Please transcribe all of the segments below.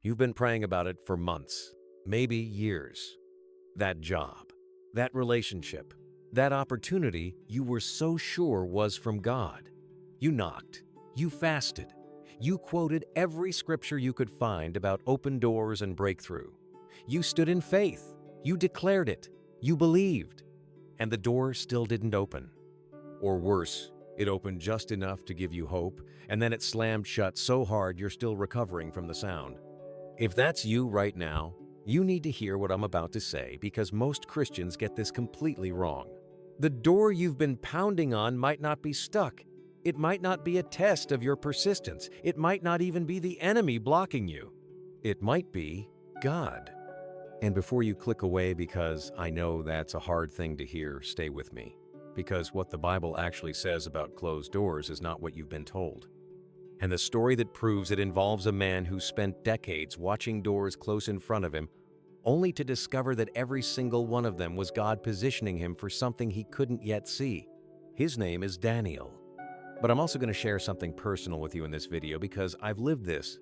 You've been praying about it for months, maybe years. That job, that relationship, that opportunity you were so sure was from God. You knocked, you fasted, you quoted every scripture you could find about open doors and breakthrough. You stood in faith, you declared it, you believed, and the door still didn't open. Or worse, it opened just enough to give you hope, and then it slammed shut so hard you're still recovering from the sound. If that's you right now, you need to hear what I'm about to say because most Christians get this completely wrong. The door you've been pounding on might not be stuck. It might not be a test of your persistence. It might not even be the enemy blocking you. It might be God. And before you click away because I know that's a hard thing to hear, stay with me. Because what the Bible actually says about closed doors is not what you've been told. And the story that proves it involves a man who spent decades watching doors close in front of him, only to discover that every single one of them was God positioning him for something he couldn't yet see. His name is Daniel. But I'm also going to share something personal with you in this video because I've lived this.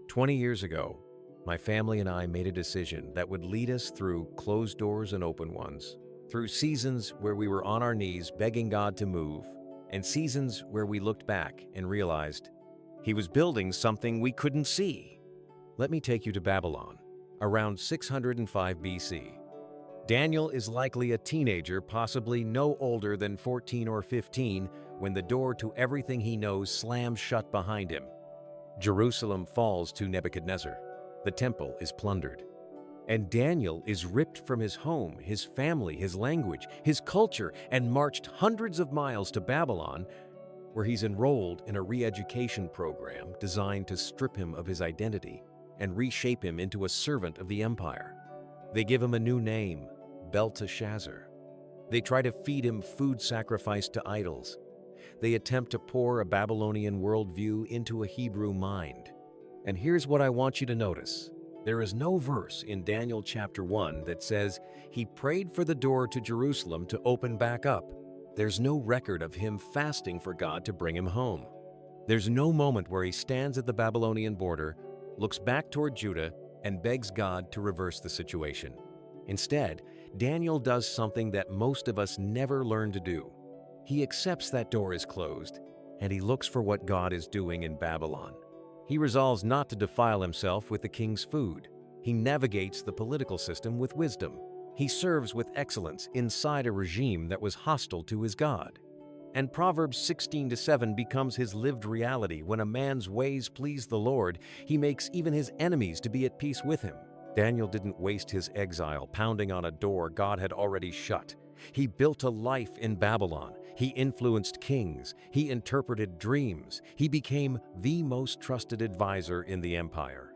20 years ago, my family and I made a decision that would lead us through closed doors and open ones, through seasons where we were on our knees begging God to move, and seasons where we looked back and realized He was building something we couldn't see. Let me take you to Babylon, around 605 BC. Daniel is likely a teenager, possibly no older than 14 or 15, when the door to everything he knows slams shut behind him. Jerusalem falls to Nebuchadnezzar. The temple is plundered. And Daniel is ripped from his home, his family, his language, his culture, and marched hundreds of miles to Babylon, where he's enrolled in a re-education program designed to strip him of his identity and reshape him into a servant of the empire. They give him a new name, Belteshazzar. They try to feed him food sacrificed to idols. They attempt to pour a Babylonian worldview into a Hebrew mind. And here's what I want you to notice. There is no verse in Daniel chapter 1 that says he prayed for the door to Jerusalem to open back up. There's no record of him fasting for God to bring him home. There's no moment where he stands at the Babylonian border, looks back toward Judah, and begs God to reverse the situation. Instead, Daniel does something that most of us never learn to do. He accepts that door is closed, and he looks for what God is doing in Babylon. He resolves not to defile himself with the king's food. He navigates the political system with wisdom. He serves with excellence inside a regime that was hostile to his God. And Proverbs 16:7 becomes his lived reality. When a man's ways please the Lord, he makes even his enemies to be at peace with him. Daniel didn't waste his exile pounding on a door God had already shut. He built a life in Babylon. He influenced kings. He interpreted dreams. He became the most trusted advisor in the empire.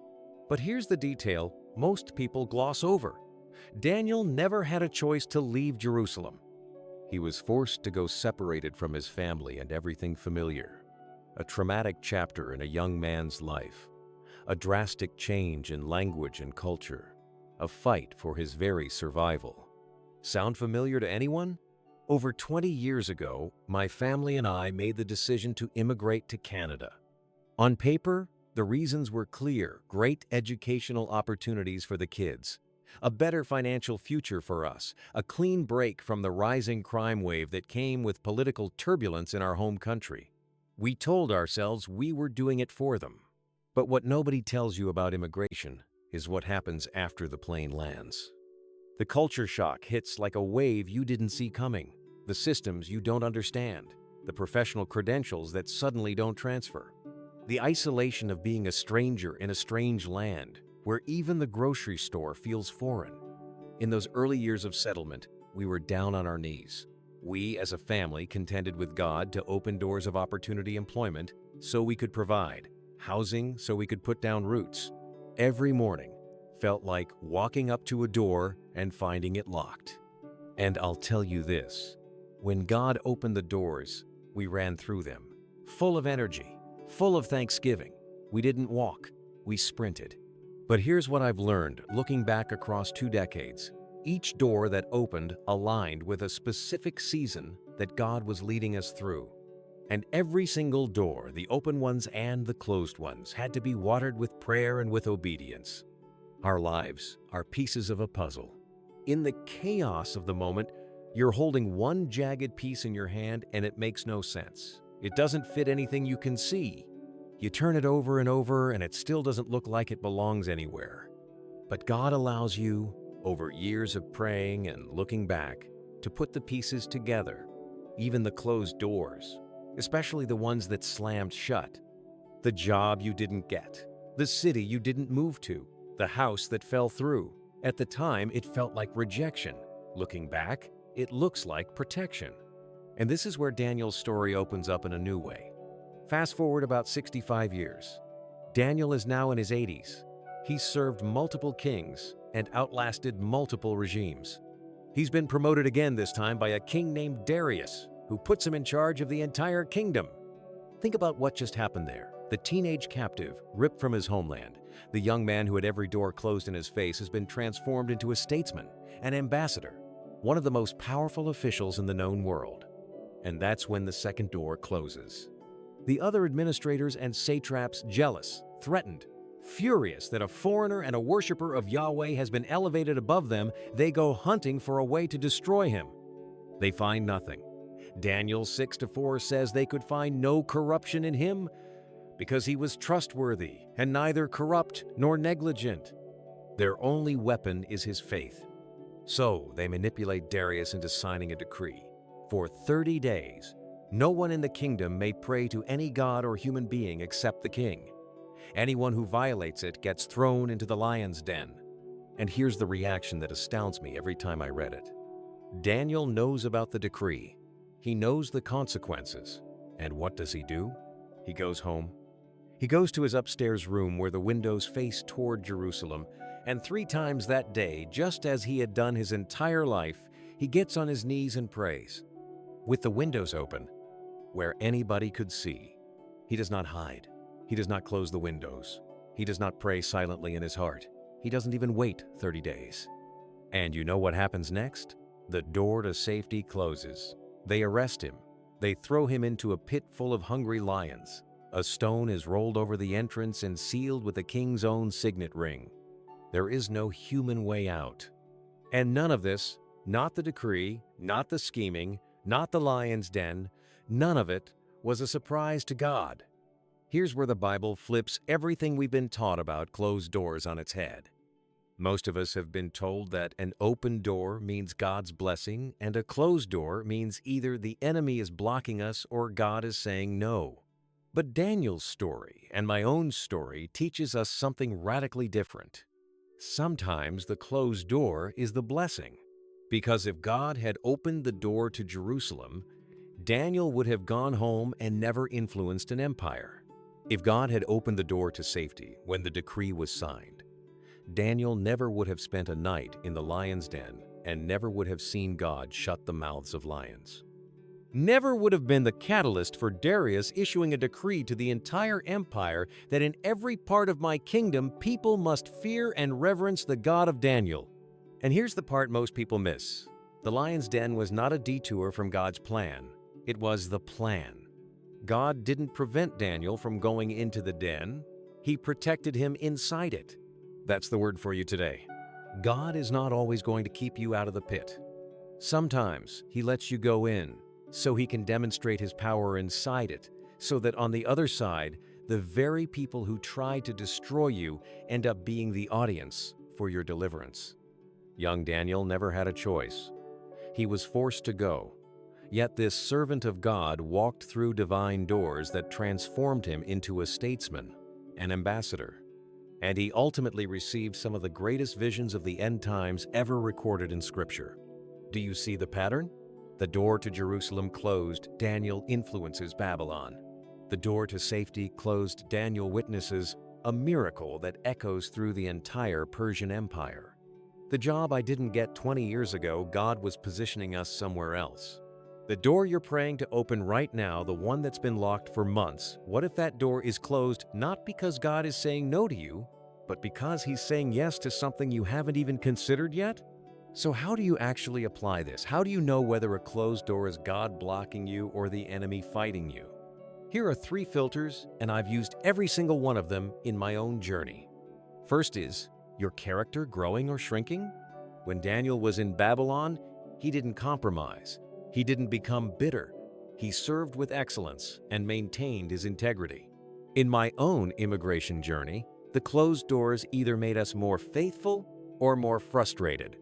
But here's the detail most people gloss over. Daniel never had a choice to leave Jerusalem. He was forced to go separated from his family and everything familiar. A traumatic chapter in a young man's life. A drastic change in language and culture. A fight for his very survival. Sound familiar to anyone? Over 20 years ago, my family and I made the decision to immigrate to Canada. On paper, the reasons were clear: great educational opportunities for the kids, a better financial future for us, a clean break from the rising crime wave that came with political turbulence in our home country. We told ourselves we were doing it for them. But what nobody tells you about immigration is what happens after the plane lands. The culture shock hits like a wave you didn't see coming, the systems you don't understand, the professional credentials that suddenly don't transfer, the isolation of being a stranger in a strange land, where even the grocery store feels foreign. In those early years of settlement, we were down on our knees. We, as a family, contended with God to open doors of opportunity employment so we could provide, housing so we could put down roots. Every morning felt like walking up to a door and finding it locked. And I'll tell you this, when God opened the doors, we ran through them, full of energy, full of thanksgiving. We didn't walk, we sprinted. But here's what I've learned looking back across 2 decades. Each door that opened aligned with a specific season that God was leading us through. And every single door, the open ones and the closed ones, had to be watered with prayer and with obedience. Our lives are pieces of a puzzle. In the chaos of the moment, you're holding one jagged piece in your hand and it makes no sense. It doesn't fit anything you can see. You turn it over and over and it still doesn't look like it belongs anywhere. But God allows you, over years of praying and looking back, to put the pieces together, even the closed doors, especially the ones that slammed shut. The job you didn't get, the city you didn't move to, the house that fell through. At the time, it felt like rejection. Looking back, it looks like protection. And this is where Daniel's story opens up in a new way. Fast forward about 65 years. Daniel is now in his 80s. He's served multiple kings and outlasted multiple regimes. He's been promoted again this time by a king named Darius, who puts him in charge of the entire kingdom. Think about what just happened there. The teenage captive, ripped from his homeland. The young man who had every door closed in his face has been transformed into a statesman, an ambassador, one of the most powerful officials in the known world. And that's when the second door closes. The other administrators and satraps, jealous, threatened, furious that a foreigner and a worshiper of Yahweh has been elevated above them, they go hunting for a way to destroy him. They find nothing. Daniel 6-4 says they could find no corruption in him because he was trustworthy and neither corrupt nor negligent. Their only weapon is his faith. So they manipulate Darius into signing a decree. For 30 days, no one in the kingdom may pray to any god or human being except the king. Anyone who violates it gets thrown into the lion's den. And here's the reaction that astounds me every time I read it. Daniel knows about the decree. He knows the consequences. And what does he do? He goes home. He goes to his upstairs room where the windows face toward Jerusalem, and 3 times that day, just as he had done his entire life, he gets on his knees and prays. With the windows open, where anybody could see. He does not hide. He does not close the windows. He does not pray silently in his heart. He doesn't even wait 30 days. And you know what happens next? The door to safety closes. They arrest him. They throw him into a pit full of hungry lions. A stone is rolled over the entrance and sealed with the king's own signet ring. There is no human way out. And none of this, not the decree, not the scheming, not the lion's den, none of it was a surprise to God. Here's where the Bible flips everything we've been taught about closed doors on its head. Most of us have been told that an open door means God's blessing, and a closed door means either the enemy is blocking us or God is saying no. But Daniel's story and my own story teaches us something radically different. Sometimes the closed door is the blessing. Because if God had opened the door to Jerusalem, Daniel would have gone home and never influenced an empire. If God had opened the door to safety when the decree was signed, Daniel never would have spent a night in the lion's den and never would have seen God shut the mouths of lions. Never would have been the catalyst for Darius issuing a decree to the entire empire that in every part of my kingdom people must fear and reverence the God of Daniel. And here's the part most people miss. The lion's den was not a detour from God's plan. It was the plan. God didn't prevent Daniel from going into the den. He protected him inside it. That's the word for you today. God is not always going to keep you out of the pit. Sometimes He lets you go in so He can demonstrate His power inside it, so that on the other side, the very people who try to destroy you end up being the audience for your deliverance. Young Daniel never had a choice. He was forced to go. Yet this servant of God walked through divine doors that transformed him into a statesman, an ambassador. And he ultimately received some of the greatest visions of the end times ever recorded in Scripture. Do you see the pattern? The door to Jerusalem closed, Daniel influences Babylon. The door to safety closed, Daniel witnesses a miracle that echoes through the entire Persian Empire. The job I didn't get 20 years ago, God was positioning us somewhere else. The door you're praying to open right now, the one that's been locked for months, what if that door is closed not because God is saying no to you, but because He's saying yes to something you haven't even considered yet? So how do you actually apply this? How do you know whether a closed door is God blocking you or the enemy fighting you? Here are 3 filters, and I've used every single one of them in my own journey. First is, your character growing or shrinking? When Daniel was in Babylon, he didn't compromise. He didn't become bitter. He served with excellence and maintained his integrity. In my own immigration journey, the closed doors either made us more faithful or more frustrated.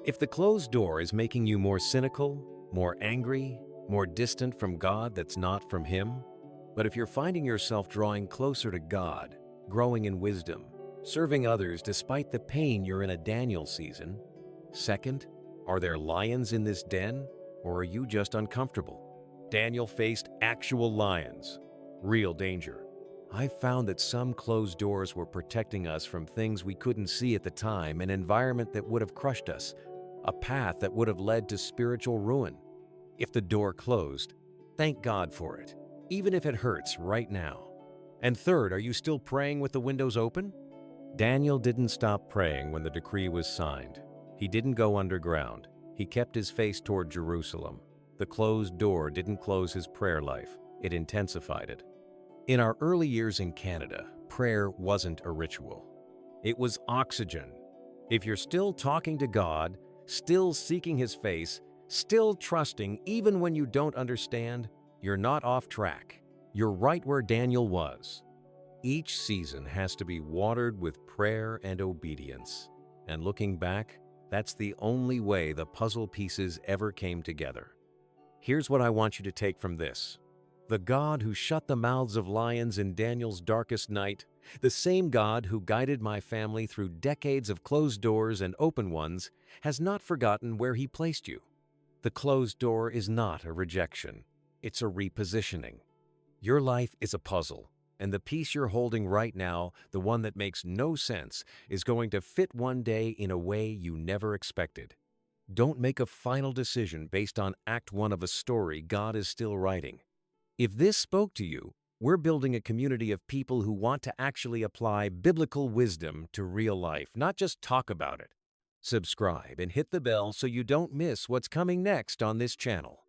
If the closed door is making you more cynical, more angry, more distant from God that's not from Him, but if you're finding yourself drawing closer to God, growing in wisdom, serving others despite the pain you're in a Daniel season. Second, are there lions in this den, or are you just uncomfortable? Daniel faced actual lions, real danger. I've found that some closed doors were protecting us from things we couldn't see at the time, an environment that would have crushed us, a path that would have led to spiritual ruin. If the door closed, thank God for it, even if it hurts right now. And third, are you still praying with the windows open? Daniel didn't stop praying when the decree was signed. He didn't go underground. He kept his face toward Jerusalem. The closed door didn't close his prayer life. It intensified it. In our early years in Canada, prayer wasn't a ritual. It was oxygen. If you're still talking to God, still seeking His face, still trusting even when you don't understand, you're not off track. You're right where Daniel was. Each season has to be watered with prayer and obedience. And looking back, that's the only way the puzzle pieces ever came together. Here's what I want you to take from this. The God who shut the mouths of lions in Daniel's darkest night, the same God who guided my family through decades of closed doors and open ones, has not forgotten where He placed you. The closed door is not a rejection. It's a repositioning. Your life is a puzzle, and the piece you're holding right now, the one that makes no sense, is going to fit one day in a way you never expected. Don't make a final decision based on Act 1 of a story God is still writing. If this spoke to you, we're building a community of people who want to actually apply biblical wisdom to real life, not just talk about it. Subscribe and hit the bell so you don't miss what's coming next on this channel.